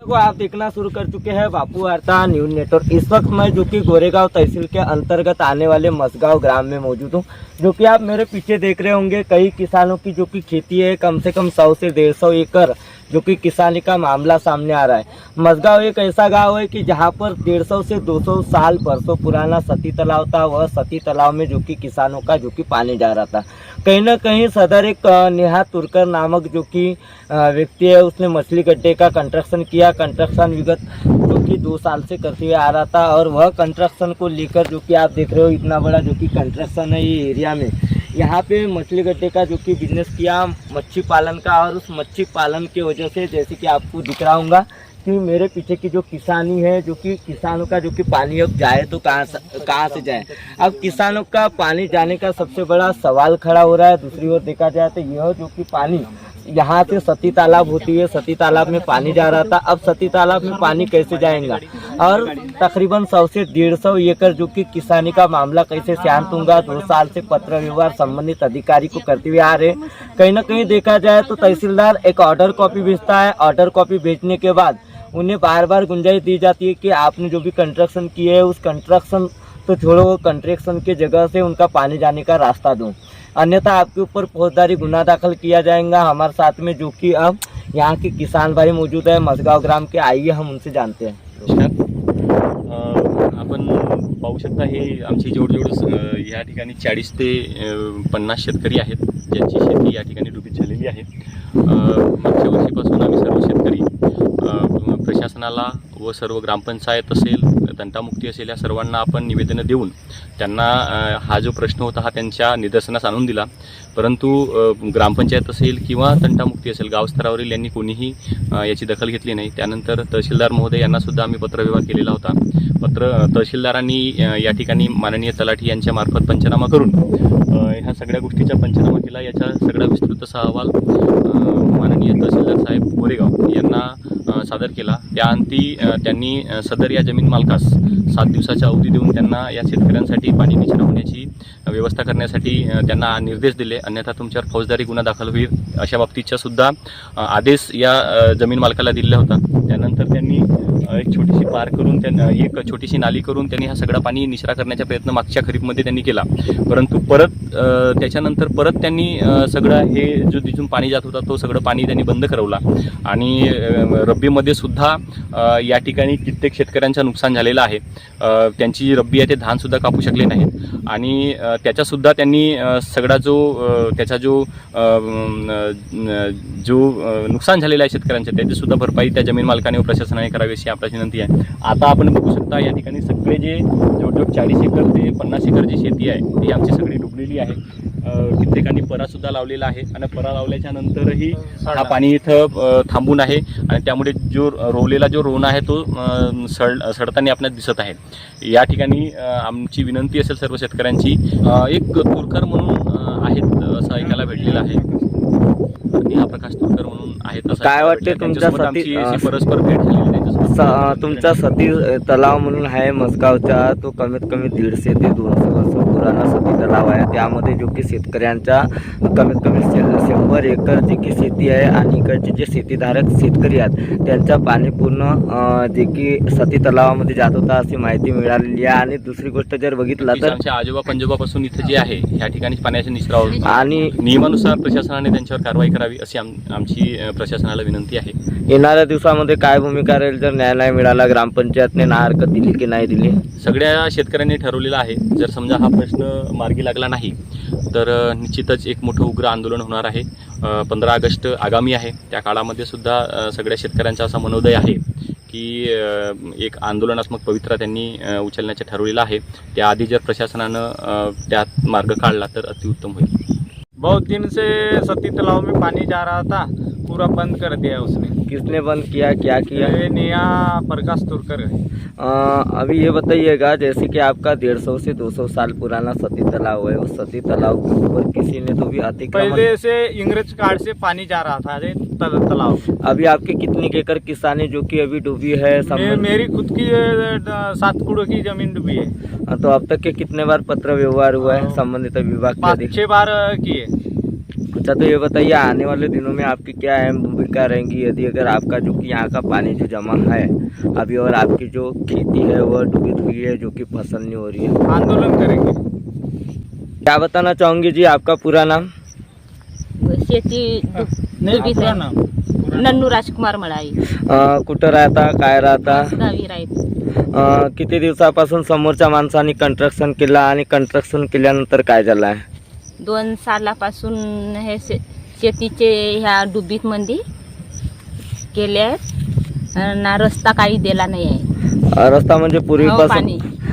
को आप देखना शुरू कर चुके हैं बापू वार्ता न्यूज नेटवर्क। इस वक्त मैं जो कि गोरेगांव तहसील के अंतर्गत आने वाले मसगांव ग्राम में मौजूद हूं। जो कि आप मेरे पीछे देख रहे होंगे, कई किसानों की जो कि खेती है, कम से कम 100 से 150 एकड़ जो कि किसानी का मामला सामने आ रहा है। मसगांव एक ऐसा गांव है कि जहां पर 150 से 200 साल बरसों पुराना सती तालाब था। वह सती तालाब में जो कि किसानों का जो कि पानी जा रहा था। कहीं ना कहीं सदर एक नेहा तुरकर नामक जो कि व्यक्ति है, उसने मछली गड्ढे का कंस्ट्रक्शन किया। कंस्ट्रक्शन विगत जो कि 2 साल से करते हुए आ रहा था और वह कंस्ट्रक्शन को लेकर जो कि आप देख रहे हो, इतना बड़ा जो कि कंस्ट्रक्शन है ये एरिया में। यहाँ पे मछली गड्ढे का जो कि बिजनेस किया, मच्छी पालन का, और उस मच्छी पालन की वजह से जैसे कि आपको दिख रहा होगा कि मेरे पीछे की जो किसानी है, जो कि किसानों का जो कि पानी अब जाए तो कहाँ से जाए। अब किसानों का पानी जाने का सबसे बड़ा सवाल खड़ा हो रहा है। दूसरी ओर देखा जाए तो यह जो कि पानी यहाँ से सती तालाब होती है, सती तालाब में पानी जा रहा था। अब सती तालाब में पानी कैसे जाएगा और तकरीबन 100 से 150 एकड़ जो कि किसानी का मामला कैसे शांत होगा। 2 साल से पत्र व्यवहार संबंधित अधिकारी को करते हुए आ रहे। कहीं ना कहीं देखा जाए तो तहसीलदार एक ऑर्डर कॉपी भेजता है। ऑर्डर कॉपी भेजने के बाद उन्हें बार बार गुंजाइश दी जाती है कि आपने जो भी कंस्ट्रक्शन किए है, उस कंस्ट्रक्शन तो छोड़ो, वो कंस्ट्रक्शन की जगह से उनका पानी जाने का रास्ता दो, अन्यथा आपके ऊपर फौजदारी गुना दाखिल किया जाएगा। हमारे साथ में जो कि अब यहाँ के किसान भाई मौजूद है मसगांव ग्राम के, आइए हम उनसे जानते हैं। आपण पाहू शकता, हे आमची जवळजवळ या ठिकाणी 40 ते 50 शेतकरी आहेत ज्यांची शेती या ठिकाणी डुबीत झालेली आहे। मागच्या वर्षीपासून आम्ही सर्व शेतकरी प्रशासनाला व सर्व ग्रामपंचायत असेल, तंटामुक्ती असेल, या सर्वांना आपण निवेदनं देऊन त्यांना हा जो प्रश्न होता हा त्यांच्या निदर्शनास आणून दिला। परंतु ग्रामपंचायत असेल किंवा तंटामुक्ती असेल, गाव स्तरावरील यांनी कोणीही याची दखल घेतली नाही। त्यानंतर तहसीलदार महोदय यांना सुद्धा आम्ही पत्रव्यवहार केलेला होता। तहसीलदारांनी या ठिकाणी माननीय तलाठी यांच्या मार्फत पंचनामा करून ह्या सगळ्या गोष्टीचा पंचनामा केला। याचा सगळा विस्तृत अहवाल माननीय तहसीलदार साहेब गोरेगाव यांना सादर केला। त्याअंती त्यांनी सदर या जमीन मालकास 7 दिवसाचा अवधी देऊन त्यांना या शेतकऱ्यांसाठी पाणी निचरा होण्याची व्यवस्था करण्यासाठी त्यांना निर्देश दिले, अन्यथा तुमच्यावर फौजदारी गुन्हा दाखल होईल अशा बाबतीचा सुद्धा आदेश या जमीन मालकाला दिला होता। त्यानंतर त्यांनी एक छोटीशी पार करून एक छोटीशी नाली करून त्यांनी हा सगळा पाणी निचरा करण्याचा प्रयत्न मागच्या खरीपमध्ये त्यांनी केला। परंतु त्याच्यानंतर परत त्यांनी सगळं हे जो तिथून पाणी जात होता तो सगळं पाणी त्यांनी बंद करवला आणि रब्बीमध्ये सुद्धा या ठिकाणी कित्येक शेतकऱ्यांचं नुकसान झालेलं आहे। त्यांची रब्बी आहे ते धान सुद्धा कापू शकले नाहीत आणि त्याचा सुद्धा त्यांनी सगळा त्याचा जो नुकसान झालेला आहे शेतकऱ्यांचं, त्याची सुद्धा भरपाई त्या जमीन मालकाने व प्रशासनाने करावी अशी आपल्याची विनंती आहे। आता आपण बघू शकता या ठिकाणी सगळे जे जवळजवळ 40 एकर ते 50 एकर जी शेती आहे ती आमची सगळी डुबलेली आहे। कित्येकांनी परा सुद्धा लावलेला आहे आणि परा लावल्याच्या नंतरही हा पाणी इथं थांबून आहे आणि त्यामुळे जो रोवलेला जो रोवणा आहे तो सडताना आपल्याला दिसत आहे। या ठिकाणी आमची विनंती असेल सर्व शेतकऱ्यांची, एक तुरकर म्हणून आहेत असं ऐकायला भेटलेलं आहे, नेहा प्रकाश तुरकर म्हणून आहेत असं काय वाटते तुमच्या परस्पर भेट झालेली तुमचा सती तलाव म्हणून आहे मसगावचा, तो कमीत कमी 150 ते 200 वर्ष पुराणा सती तलाव आहे। त्यामध्ये जो की शेतकऱ्यांचा कमीत कमी 100 एकर जी की शेती आहे आणि इकडचे जे शेतीधारक शेतकरी आहेत त्यांचा पाणी पूर्ण जे की सती तलावामध्ये जात होता अशी माहिती मिळालेली आहे। आणि दुसरी गोष्ट जर बघितलं तर आमच्या आजोबा पंजोबापासून इथे जे आहे या ठिकाणी पाण्याचा निचरा आणि नियमानुसार प्रशासनाने त्यांच्यावर कारवाई करावी अशी आमची प्रशासनाला विनंती आहे। येणाऱ्या दिवसामध्ये काय भूमिका राहील जर न्याय नाही मिळाला, ग्रामपंचायतने हरकत दिली की नाही दिली? सगळ्या शेतकऱ्यांनी ठरवलेलं आहे, जर समजा हा प्रश्न मार्गी लागला नाही तर निश्चितच एक मोठं उग्र आंदोलन होणार आहे। 15 ऑगस्ट आगामी आहे, त्या काळामध्ये सुद्धा सगळ्या शेतकऱ्यांचा असा मनोदय आहे की एक आंदोलनात्मक पवित्रा त्यांनी उचलण्याचे ठरवलेलं आहे। त्याआधी जर प्रशासनानं त्यात मार्ग काढला तर अतिउत्तम होईल। बहुत दिन से सती तालाब में पानी जा रहा था, पूरा बंद कर दिया उसने। किसने बंद किया, क्या किया? नेहा प्रकाश तुरकर है। अभी ये बताइएगा, जैसे कि आपका 150 से 200 साल पुराना सती तालाब है, उस सती तालाब के ऊपर किसी ने तो भी अतिक्रमण, पहले से इंग्रज काल से पानी जा रहा था तालाब। अभी आपकी कितनी एकड़ किसानी जो कि अभी डूबी है? मेरी खुद की 7 कुड़ों की जमीन डूबी है। तो अब तक के कितने बार पत्र व्यवहार हुआ है संबंधित विभाग के? 5-6 बार किए। अच्छा, तो ये बताइए आने वाले दिनों में आपकी क्या अहम भूमिका रहेंगी यदि अगर आपका जो कि यहाँ का पानी जो जमा है अभी और आपकी जो खेती है वह डूबित हुई है, जो कि फसल नहीं हो रही है? आंदोलन करेंगे। क्या बताना चाहूँगी जी, आपका पूरा नाम? शेती डुबीत पूरा आहे. नाम नन्नू राजकुमार मळाई, कुठं राहता, काय राहता? गावी राहते. किती दिवसापासून समोरच्या माणसांनी कंस्ट्रक्शन केलं आणि कंस्ट्रक्शन केल्यानंतर काय झालं आहे? 2 सालापासून हे शेतीचे ह्या डुबीत मध्ये केले आहेत. ना रस्ता काही दिला नाही आहे. रस्ता म्हणजे हो, पूर्वीपासून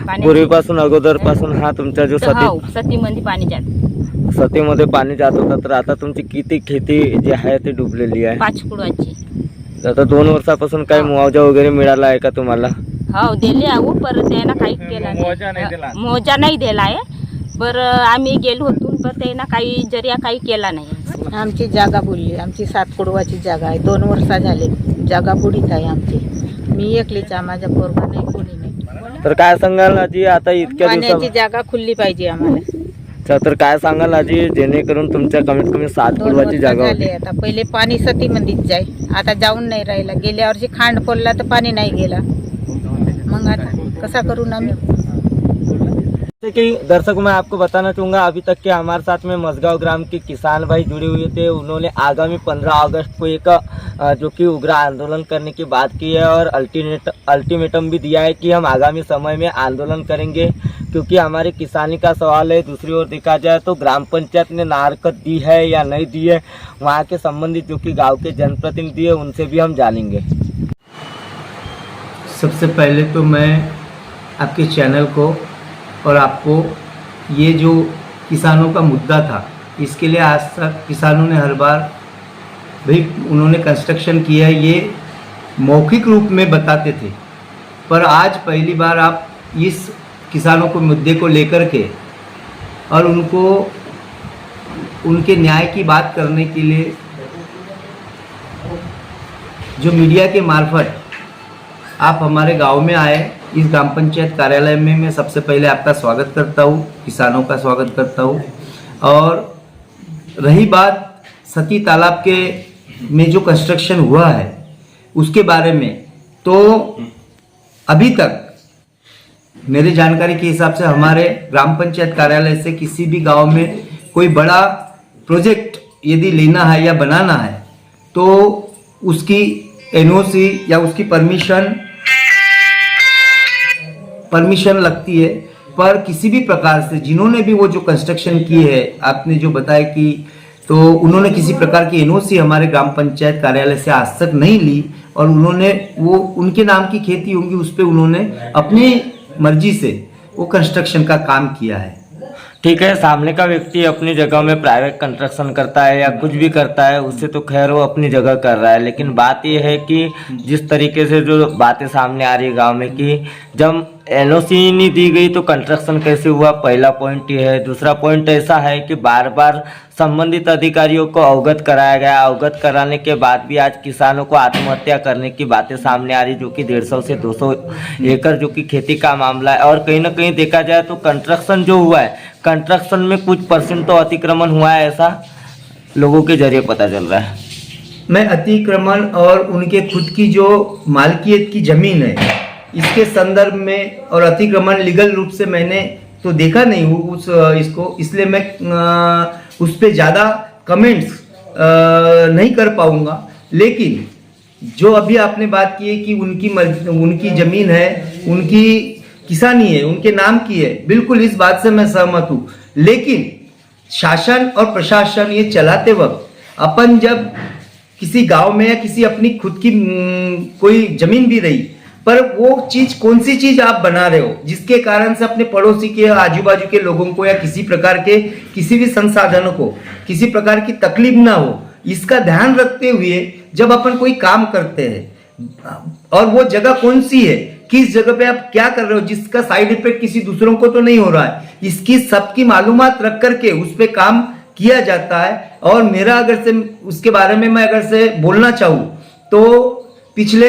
पाणी पूर्वीपासून अगोदरपासून हा तुमचा जो हो, सतीमध्ये पाणी जात. सतीमध्ये पाणी जात होता, तर आता तुमची किती खेती जी आहे ती डुबलेली आहे? 5 कुळाची. आता 2 वर्षापासून काही मुआवजा वगैरे मिळाला आहे का तुम्हाला? हो दिले आहो, पर त्यानं काही केला मुआवजा नाही दिला. मुआवजा नाही दिला आहे. बरं आम्ही गेलो होतो, पण त्यानं काही जरिया काही केला नाही. आमची जागा बुडली. आमची 7 कुडवाची जागा आहे. 2 वर्ष झाले जागा बुडीत आहे आमची. मी एकलीच आहे, माझ्या पोरगा नाही, कोणी नाही. तर काय सांगाल आजी, आता इतक्या पाण्याची दिवसा जागा खुल्ली पाहिजे आम्हाला. तर काय सांगाल आजी, जेणेकरून तुमच्या कमीत कमी 7 2 कुडवाची वर्ष जागा झाले होती? आता. पहिले पाणी सती मंदीत जाय, आता जाऊन नाही राहिला. गेल्या वर्षी खांड पडला तर पाणी नाही गेला. मग आता कसा करून आम्ही? जैसे कि दर्शकों मैं आपको बताना चाहूँगा, अभी तक के हमारे साथ में मसगांव ग्राम के किसान भाई जुड़े हुए थे। उन्होंने आगामी 15 अगस्त को एक जो कि उग्र आंदोलन करने की बात की है और अल्टीमेटम भी दिया है कि हम आगामी समय में आंदोलन करेंगे, क्योंकि हमारे किसानी का सवाल है। दूसरी ओर देखा जाए तो ग्राम पंचायत ने नारकत दी है या नहीं दी है, वहाँ के संबंधित जो कि गाँव के जनप्रतिनिधि है उनसे भी हम जानेंगे। सबसे पहले तो मैं आपके चैनल को और आपको ये जो किसानों का मुद्दा था, इसके लिए आज तक किसानों ने हर बार भाई उन्होंने कंस्ट्रक्शन किया है ये मौखिक रूप में बताते थे, पर आज पहली बार आप इस किसानों को मुद्दे को लेकर के और उनको उनके न्याय की बात करने के लिए जो मीडिया के मार्फत आप हमारे गांव में आए, इस ग्राम पंचायत कार्यालय में मैं सबसे पहले आपका स्वागत करता हूँ, किसानों का स्वागत करता हूँ। और रही बात सती तालाब के में जो कंस्ट्रक्शन हुआ है उसके बारे में, तो अभी तक मेरी जानकारी के हिसाब से हमारे ग्राम पंचायत कार्यालय से किसी भी गांव में कोई बड़ा प्रोजेक्ट यदि लेना है या बनाना है तो उसकी एनओसी या उसकी परमिशन लगती है। पर किसी भी प्रकार से जिन्होंने भी वो जो कंस्ट्रक्शन की है, आपने जो बताया कि तो उन्होंने किसी प्रकार की एनओसी हमारे ग्राम पंचायत कार्यालय से आज तक नहीं ली, और उन्होंने वो उनके नाम की खेती होंगी उस पर उन्होंने अपनी मर्जी से वो कंस्ट्रक्शन का काम किया है। ठीक है, सामने का व्यक्ति अपनी जगह में प्राइवेट कंस्ट्रक्शन करता है या कुछ भी करता है, उससे तो खैर वो अपनी जगह कर रहा है, लेकिन बात ये है कि जिस तरीके से जो बातें सामने आ रही है गांव में कि जब एनओसी नहीं दी गई तो कंस्ट्रक्शन कैसे हुआ, पहला पॉइंट ये है। दूसरा पॉइंट ऐसा है कि बार बार संबंधित अधिकारियों को अवगत कराया गया, अवगत कराने के बाद भी आज किसानों को आत्महत्या करने की बातें सामने आ रही, जो कि 150 से 200 एकड़ जो कि खेती का मामला है। और कहीं ना कहीं देखा जाए तो कंस्ट्रक्शन जो हुआ है, कंस्ट्रक्शन में कुछ % तो अतिक्रमण हुआ है, ऐसा लोगों के जरिए पता चल रहा है। मैं अतिक्रमण और उनके खुद की जो मालकियत की जमीन है इसके संदर्भ में और अतिक्रमण लीगल रूप से मैंने तो देखा नहीं हूँ इसको, इसलिए मैं उस पर ज़्यादा कमेंट्स नहीं कर पाऊँगा। लेकिन जो अभी आपने बात की है कि उनकी ज़मीन है, उनकी किसानी है, उनके नाम की है, बिल्कुल इस बात से मैं सहमत हूँ। लेकिन शासन और प्रशासन ये चलाते वक्त अपन जब किसी गांव में या किसी अपनी खुद की कोई जमीन भी रही, पर वो चीज कौन सी चीज आप बना रहे हो जिसके कारण से अपने पड़ोसी के आजू बाजू के लोगों को या किसी प्रकार के किसी भी संसाधनों को किसी प्रकार की तकलीफ ना हो, इसका ध्यान रखते हुए जब अपन कोई काम करते हैं, और वो जगह कौन सी है, किस जगह पे आप क्या कर रहे हो, जिसका साइड इफेक्ट किसी दूसरों को तो नहीं हो रहा है, इसकी सबकी मालूमात रख करके उस पर काम किया जाता है। और मेरा अगर से उसके बारे में मैं अगर से बोलना चाहूँ तो पिछले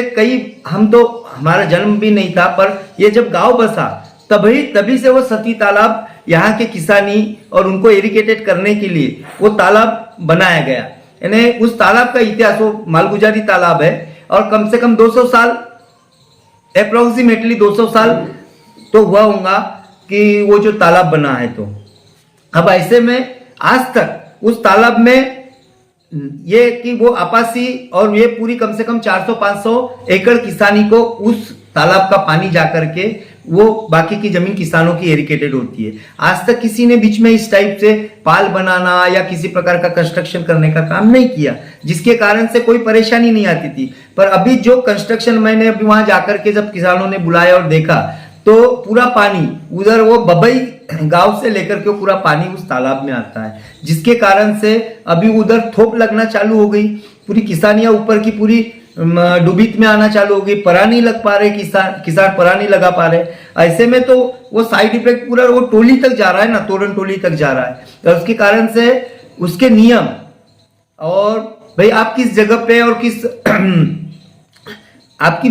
हम तो हमारा जन्म भी नहीं था, पर ये जब गांव बसा तभी से वो सती तालाब यहाँ के किसानी और उनको इरिगेटेड करने के लिए वो तालाब बनाया गया। यानी उस तालाब का इतिहास, वो मालगुजारी तालाब है और कम से कम 200 साल, अप्रोक्सीमेटली 200 साल तो हुआ होगा कि वो जो तालाब बना है। तो अब ऐसे में आज तक उस तालाब में ये कि वो आपासी और ये पूरी कम से कम 400-500 एकड़ किसानी को उस तालाब का पानी जाकर के वो बाकी की जमीन किसानों की इरिगेटेड होती है। आज तक किसी ने बीच में इस टाइप से पाल बनाना या किसी प्रकार का कंस्ट्रक्शन करने का काम नहीं किया, जिसके कारण से कोई परेशानी नहीं आती थी। पर अभी जो कंस्ट्रक्शन मैंने अभी वहां जाकर के जब किसानों ने बुलाया और देखा तो पूरा पानी उधर वो बबई गांव से लेकर के पूरा पानी उस तालाब में आता है, जिसके कारण से अभी उधर थोप लगना चालू हो गई, पूरी किसानियां ऊपर की पूरी डुबीत में आना चालू हो गई, परा नहीं लग पा रहे, किसान परा नहीं लगा पा रहे। ऐसे में तो वो साइड इफेक्ट पूरा वो टोली तक जा रहा है ना, तोरण टोली तक जा रहा है। तो उसके कारण से उसके नियम और भाई आप किस जगह पे और किस आपकी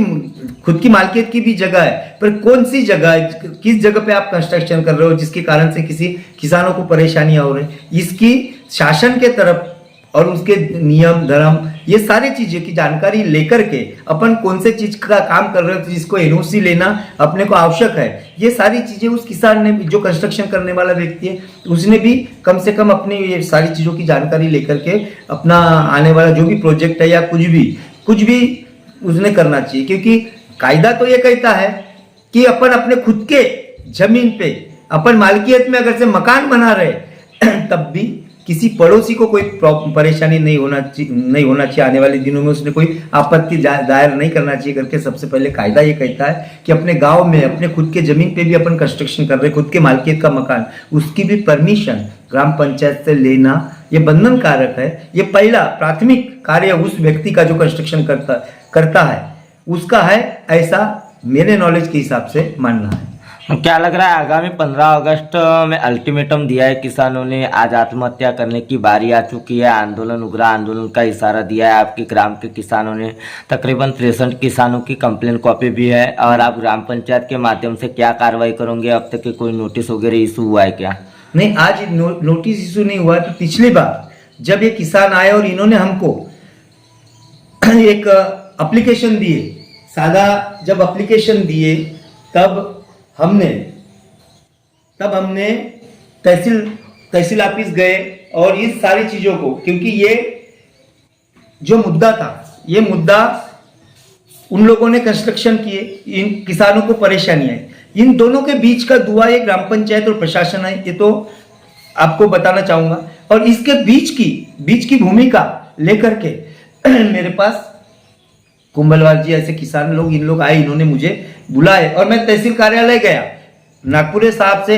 खुद की मालकियत की भी जगह है, पर कौन सी जगह है, किस जगह पे आप कंस्ट्रक्शन कर रहे हो जिसके कारण से किसी किसानों को परेशानियां हो रही, इसकी शासन के तरफ और उसके नियम धर्म ये सारी चीजें की जानकारी लेकर के अपन कौन से चीज का काम कर रहे हो जिसको एनओसी लेना अपने को आवश्यक है, ये सारी चीजें उस किसान ने, जो कंस्ट्रक्शन करने वाला व्यक्ति है, उसने भी कम से कम अपनी ये सारी चीजों की जानकारी लेकर के अपना आने वाला जो भी प्रोजेक्ट है या कुछ भी उसने करना चाहिए। क्योंकि कायदा तो ये कहता है कि अपन अपने खुद के जमीन पे अपन मालकियत में अगर से मकान बना रहे तब भी किसी पड़ोसी को कोई परेशानी नहीं होना चाहिए, आने वाले दिनों में उसने कोई आपत्ति दायर नहीं करना चाहिए करके सबसे पहले कायदा ये कहता है कि अपने गांव में अपने खुद के जमीन पे भी अपन कंस्ट्रक्शन कर रहे, खुद के मालकियत का मकान, उसकी भी परमिशन ग्राम पंचायत से लेना ये बंधन कारक है। ये पहला प्राथमिक कार्य उस व्यक्ति का जो कंस्ट्रक्शन करता है उसका है, ऐसा मेरे नॉलेज के हिसाब से मानना है। क्या लग रहा है आगामी 15 अगस्त में अल्टीमेटम दिया है किसानों ने, आज आत्महत्या करने की बारी आ चुकी है, आंदोलन उग्र आंदोलन का इशारा दिया है आपके ग्राम के किसानों ने, तकरीबन 63 किसानों की कंप्लेन कॉपी भी है, और आप ग्राम पंचायत के माध्यम से क्या कार्रवाई करोगे? अब तक के कोई नोटिस वगैरह इशू हुआ है क्या? नहीं, आज नोटिस इशू नहीं हुआ। तो पिछली बार जब ये किसान आए और इन्होंने हमको एक एप्लीकेशन दिए, सादा जब एप्लीकेशन दिए तब हमने तहसील ऑफिस गए और इस सारी चीजों को, क्योंकि ये जो मुद्दा था, ये मुद्दा उन लोगों ने कंस्ट्रक्शन किए, इन किसानों को परेशानी आई, इन दोनों के बीच का दुआ ये ग्राम पंचायत और प्रशासन है, ये तो आपको बताना चाहूंगा। और इसके बीच की भूमिका लेकर के मेरे पास कुंभलवाल जी ऐसे किसान लोग, इन लोग आए, इन्होंने मुझे बुलाए और मैं तहसील कार्यालय गया। नागपुरे साहब से,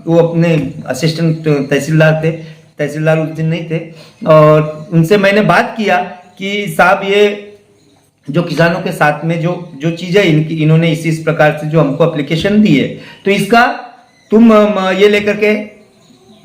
वो अपने असिस्टेंट तहसीलदार थे, तहसीलदार उस दिन नहीं थे, और उनसे मैंने बात किया कि साहब ये जो किसानों के साथ में जो चीज़ें इन्होंने इस प्रकार से जो हमको एप्लीकेशन दी है, तो इसका तुम ये लेकर के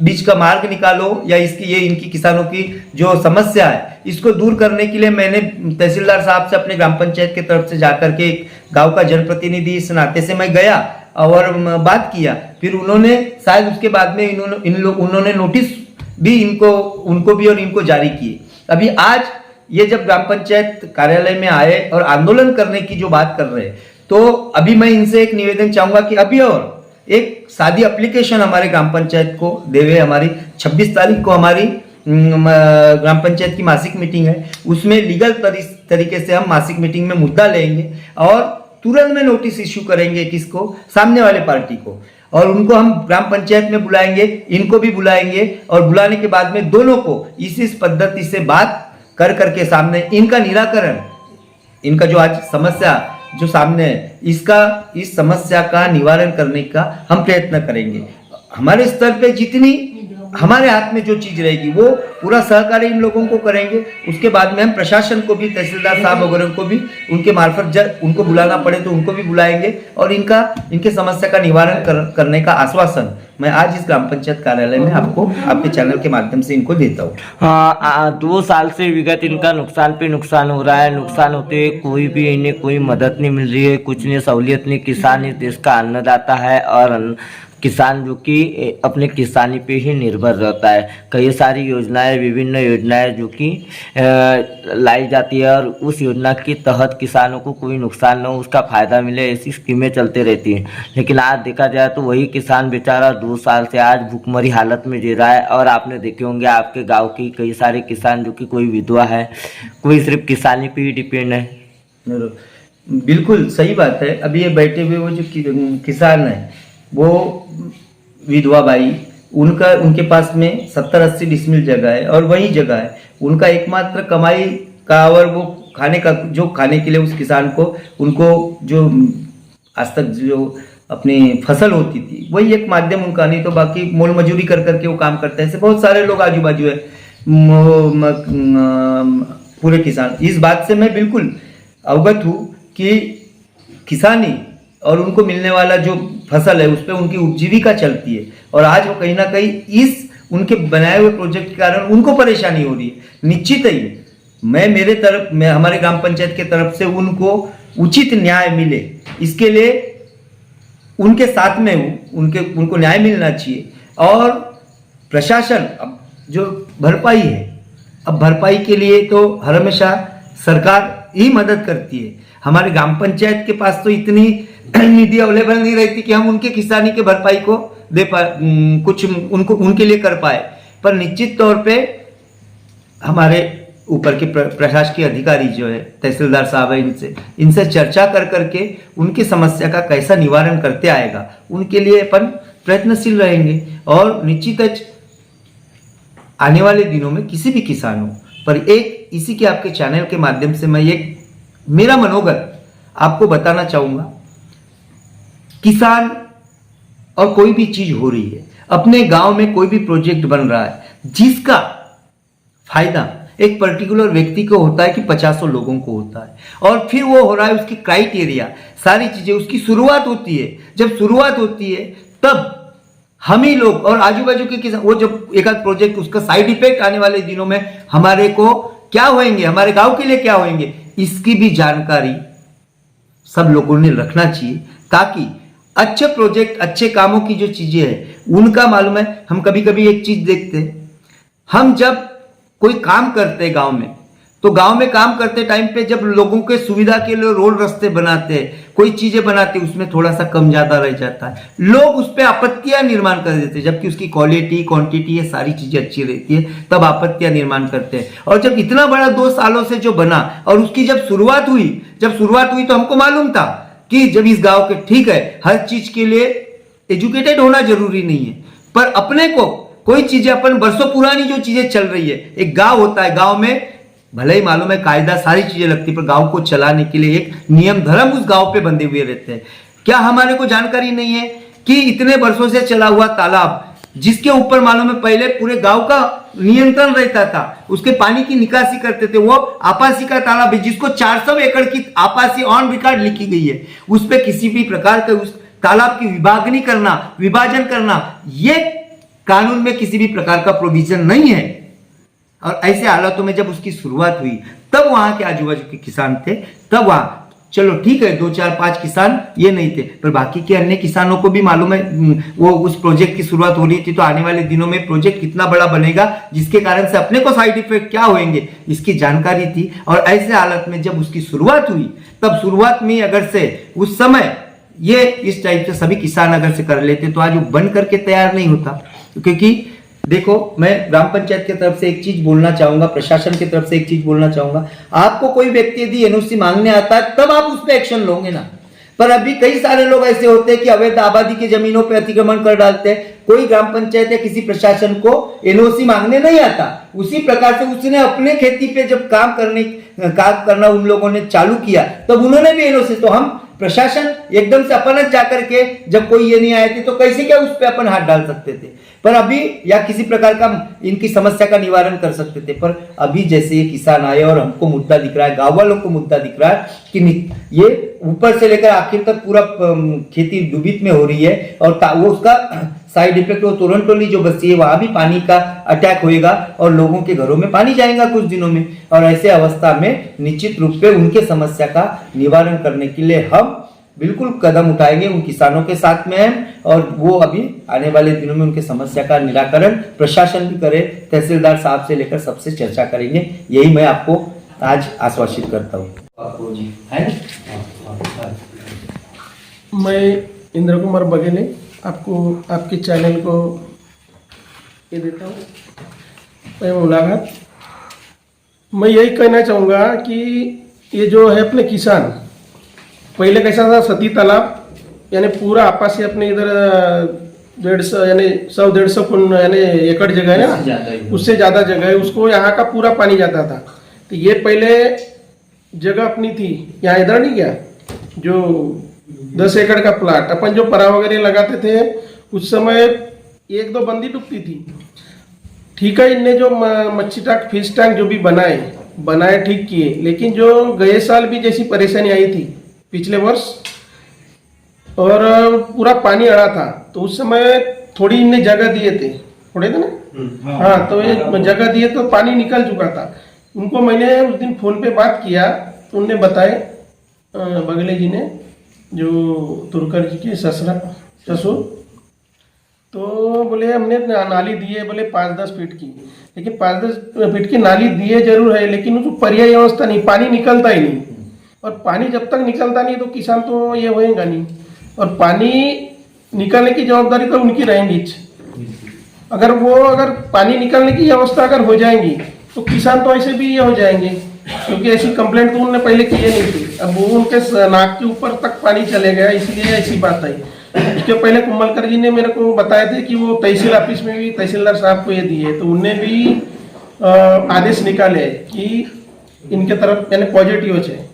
बीच का मार्ग निकालो, या इनकी किसानों की जो समस्या है इसको दूर करने के लिए मैंने तहसीलदार साहब से अपने ग्राम पंचायत की तरफ से जाकर के गांव का जनप्रतिनिधि इस नाते से मैं गया और बात किया। फिर उन्होंने शायद उसके बाद में उन्होंने नोटिस भी उनको भी और इनको जारी किए। अभी आज ये जब ग्राम पंचायत कार्यालय में आए और आंदोलन करने की जो बात कर रहे हैं, तो अभी मैं इनसे एक निवेदन चाहूंगा कि अभी और एक सादी एप्लीकेशन हमारे ग्राम पंचायत को देवे। हमारी 26 तारीख को हमारी ग्राम पंचायत की मासिक मीटिंग है, उसमें लीगल तरीके से हम मासिक मीटिंग में मुद्दा लेंगे और तुरंत में नोटिस इश्यू करेंगे, किसको? सामने वाले पार्टी को, और उनको हम ग्राम पंचायत में बुलाएंगे, इनको भी बुलाएंगे, और बुलाने के बाद में दोनों को इस पद्धति से बात करके सामने इनका निराकरण, इनका जो आज समस्या जो सामने है, इस समस्या का निवारण करने का हम प्रयत्न करेंगे। हमारे स्तर पे जितनी हमारे हाथ में जो चीज रहेगी वो पूरा सहकार्य इन लोगों को करेंगे। उसके बाद में हम प्रशासन को भी, तहसीलदार साहब वगैरह को भी उनके मार्फत जब उनको बुलाना पड़े तो उनको भी बुलाएंगे, और इनके समस्या का निवारण करने का आश्वासन मैं आज इस ग्राम पंचायत कार्यालय में आपके चैनल के माध्यम से इनको देता हूँ। 2 साल से विगत इनका नुकसान पे नुकसान हो रहा है, नुकसान होते कोई भी इन्हें कोई मदद नहीं मिल रही है, कुछ नहीं सहूलियत नहीं। किसान इस देश का अन्नदाता है और किसान जो कि अपने किसानी पे ही निर्भर रहता है। कई सारी योजनाएं, विभिन्न योजनाएं जो कि लाई जाती है और उस योजना के तहत किसानों को कोई नुकसान न हो, उसका फ़ायदा मिले, ऐसी स्कीमें चलते रहती हैं। लेकिन आज देखा जाए तो वही किसान बेचारा 2 साल से आज भूखमरी हालत में जी रहा है। और आपने देखे होंगे आपके गाँव की कई सारे किसान जो कि कोई विधवा है, कोई सिर्फ किसानी पे ही डिपेंड है। बिल्कुल सही बात है। अभी ये बैठे हुए वो जो किसान है, वो विधवा बाई, उनके पास में 70-80 डिसमिल जगह है और वही जगह है उनका एकमात्र कमाई का, और वो खाने का, जो खाने के लिए उस किसान को, उनको जो आज तक जो अपनी फसल होती थी वही एक माध्यम उनका, नहीं तो बाकी मोल मजूरी कर करके वो काम करते हैं। ऐसे बहुत सारे लोग आजू बाजू है पूरे किसान। इस बात से मैं बिल्कुल अवगत हूँ कि किसानी और उनको मिलने वाला जो फसल है उस पर उनकी उपजीविका चलती है, और आज वो कहीं ना कहीं इस उनके बनाए हुए प्रोजेक्ट के कारण उनको परेशानी हो रही है। निश्चित ही मैं हमारे ग्राम पंचायत के तरफ से उनको उचित न्याय मिले, इसके लिए उनके साथ में हूँ। उनको न्याय मिलना चाहिए। और प्रशासन, अब जो भरपाई है, अब भरपाई के लिए तो हर हमेशा सरकार ही मदद करती है। हमारे ग्राम पंचायत के पास तो इतनी निधि अवेलेबल नहीं रहती कि हम उनके किसानी के भरपाई को दे पाए, कुछ उनके लिए कर पाए। पर निश्चित तौर पे हमारे ऊपर के प्रशासकीय अधिकारी जो है, तहसीलदार साहब है, इनसे चर्चा कर करके उनकी समस्या का कैसा निवारण करते आएगा, उनके लिए अपन प्रयत्नशील रहेंगे। और निश्चित आने वाले दिनों में किसी भी किसान हो, पर एक इसी के आपके चैनल के माध्यम से मैं एक मेरा मनोगत आपको बताना चाहूंगा। किसान और कोई भी चीज हो रही है, अपने गांव में कोई भी प्रोजेक्ट बन रहा है, जिसका फायदा एक पर्टिकुलर व्यक्ति को होता है कि 50 लोगों को होता है, और फिर वो हो रहा है, उसकी क्राइटेरिया, सारी चीजें, उसकी शुरुआत होती है। जब शुरुआत होती है तब हम ही लोग और आजू बाजू के किसान, वो जब एक आध प्रोजेक्ट, उसका साइड इफेक्ट आने वाले दिनों में हमारे को क्या होंगे, हमारे गांव के लिए क्या होंगे, इसकी भी जानकारी सब लोगों ने रखना चाहिए, ताकि अच्छे प्रोजेक्ट, अच्छे कामों की जो चीजें हैं उनका मालूम है। हम कभी कभी एक चीज देखते हैं, हम जब कोई काम करते हैं गांव में, तो गांव में काम करते टाइम पे जब लोगों के सुविधा के लिए रोड रास्ते बनाते हैं, कोई चीजें बनाते हैं, उसमें थोड़ा सा कम ज्यादा रह जाता है, लोग उस पर आपत्तियां निर्माण कर देते हैं। जबकि उसकी क्वालिटी, क्वांटिटी, ये सारी चीजें अच्छी रहती है, तब आपत्तियां निर्माण करते हैं। और जब इतना बड़ा 2 सालों से जो बना, और उसकी जब शुरुआत हुई तो हमको मालूम था कि जब इस गांव के, ठीक है, हर चीज के लिए एजुकेटेड होना जरूरी नहीं है, पर अपने को कोई चीजें, अपन वर्षों पुरानी जो चीजें चल रही है, एक गांव होता है, गांव में भले ही मालूम है कायदा, सारी चीजें लगती, पर गांव को चलाने के लिए एक नियम धर्म उस गांव पे बंधे हुए रहते हैं। क्या हमारे को जानकारी नहीं है कि इतने वर्षों से चला हुआ तालाब, जिसके ऊपर मालूम है पहले पूरे गांव का नियंत्रण रहता था, उसके पानी की निकासी करते थे, वो आपासी का तालाब है, जिसको 400 एकड़ की आपासी ऑन रिकॉर्ड लिखी गई है, उस पर किसी भी प्रकार के उस तालाब की विभाजन करना, ये कानून में किसी भी प्रकार का प्रोविजन नहीं है। और ऐसे हालातों में जब उसकी शुरुआत हुई, तब वहां के आजू बाजू के किसान थे, तब वहां चलो ठीक है 2, 4, 5 किसान ये नहीं थे, पर बाकी के अन्य किसानों को भी मालूम है वो उस प्रोजेक्ट की शुरुआत हो रही थी, तो आने वाले दिनों में प्रोजेक्ट कितना बड़ा बनेगा, जिसके कारण से अपने को साइड इफेक्ट क्या होंगे, इसकी जानकारी थी। और ऐसे हालत में जब उसकी शुरुआत हुई, तब शुरुआत में अगर से उस समय ये इस टाइप से सभी किसान अगर से कर लेते, तो आज वो बन करके तैयार नहीं होता। क्योंकि देखो, मैं ग्राम पंचायत की तरफ से एक चीज बोलना चाहूंगा, प्रशासन की तरफ से एक चीज बोलना चाहूंगा, आपको कोई व्यक्ति यदि एनओसी मांगने आता है तब आप उस पर एक्शन लोगे ना। पर अभी कई सारे लोग ऐसे होते हैं कि अवैध आबादी की जमीनों पर अतिक्रमण कर डालते हैं। कोई ग्राम पंचायत या किसी प्रशासन को एनओसी मांगने नहीं आता, उसी प्रकार से उसने अपने खेती पे जब काम करना उन लोगों ने चालू किया, तब उन्होंने भी एनओसी, तो हम प्रशासन एकदम से अपन जाकर के जब कोई ये नहीं आए थे, तो कैसे क्या उस पर अपन हाथ डाल सकते थे, पर अभी या किसी प्रकार का इनकी समस्या का निवारण कर सकते थे। पर अभी जैसे ये किसान आए और हमको मुद्दा दिख रहा है, गांव वालों को मुद्दा दिख रहा है कि ये ऊपर से लेकर आखिर तक पूरा खेती डूबित में हो रही है, और वो उसका साइड इफेक्ट, वो तोरनटोली जो बस्ती है वहां भी पानी का अटैक होएगा और लोगों के घरों में पानी जाएगा कुछ दिनों में। और ऐसे अवस्था में निश्चित रूप से उनके समस्या का निवारण करने के लिए हम बिल्कुल कदम उठाएंगे, उन किसानों के साथ में हैं और वो अभी आने वाले दिनों में उनके समस्या का निराकरण प्रशासन भी करे, तहसीलदार साहब से लेकर सबसे चर्चा करेंगे, यही मैं आपको आज आश्वासित करता हूँ। मैं इंद्र कुमार बघेले आपको आपके चैनल को ये देता हूँ मैं मुलाकात। मैं यही कहना चाहूँगा कि ये जो है अपने किसान, पहले कैसा था सती तालाब यानी पूरा आपस से अपने इधर 150 यानी 100-150 यानी एकड़ जगह है ना, उससे ज़्यादा जगह है, उसको यहाँ का पूरा पानी जाता था। तो ये पहले जगह अपनी थी, यहाँ इधर नहीं गया जो 10 एकड़ का प्लाट अपन जो परा वगैरह लगाते थे उस समय 1-2 बंदी डूबती थी। ठीक है, इनने जो मच्छी टैंक फिश टैंक जो भी बनाए ठीक किए, लेकिन जो गए साल भी जैसी परेशानी आई थी पिछले वर्ष और पूरा पानी अड़ा था, तो उस समय थोड़ी इनने जगह दिए थे, थोड़े थे ना, हाँ, तो ये जगह दिए तो पानी निकल चुका था। उनको मैंने उस दिन फोन पे बात किया तो उनने बताए बगले जी ने जो तुरकर जी के ससुर, तो बोले हमने नाली दी है, बोले 5-10 फीट की, लेकिन 5-10 फीट की नाली दिए जरूर है, लेकिन उसको पर्याय व्यवस्था नहीं, पानी निकलता ही नहीं, और पानी जब तक निकलता नहीं तो किसान तो ये होएगा नहीं, और पानी निकलने की जवाबदारी तो उनकी रहेगी। अगर पानी निकलने की व्यवस्था अगर हो जाएंगी तो किसान तो ऐसे भी ये हो जाएंगे, क्योंकि ऐसी कंप्लेंट तो उन्होंने पहले किए नहीं थी। अब वो उनके नाक के ऊपर तक पानी चले गया, इसलिए ऐसी बात आई। उसके पहले कुंभलकर जी ने मेरे को बताए थे कि वो तहसील ऑफिस में भी तहसीलदार साहब को ये दिए, तो उनने भी आदेश निकाले कि इनके तरफ यानी पॉजिटिव है।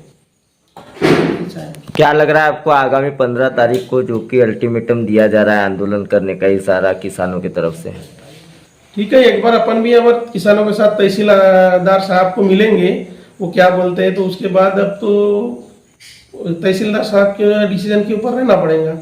क्या लग रहा है आपको आगामी 15 तारीख को जो कि अल्टीमेटम दिया जा रहा है आंदोलन करने का इशारा किसानों की तरफ से? ठीक है, एक बार अपन भी अगर किसानों के साथ तहसीलदार साहब को मिलेंगे, वो क्या बोलते हैं, तो उसके बाद अब तो तहसीलदार साहब के डिसीजन के ऊपर रहना पड़ेगा।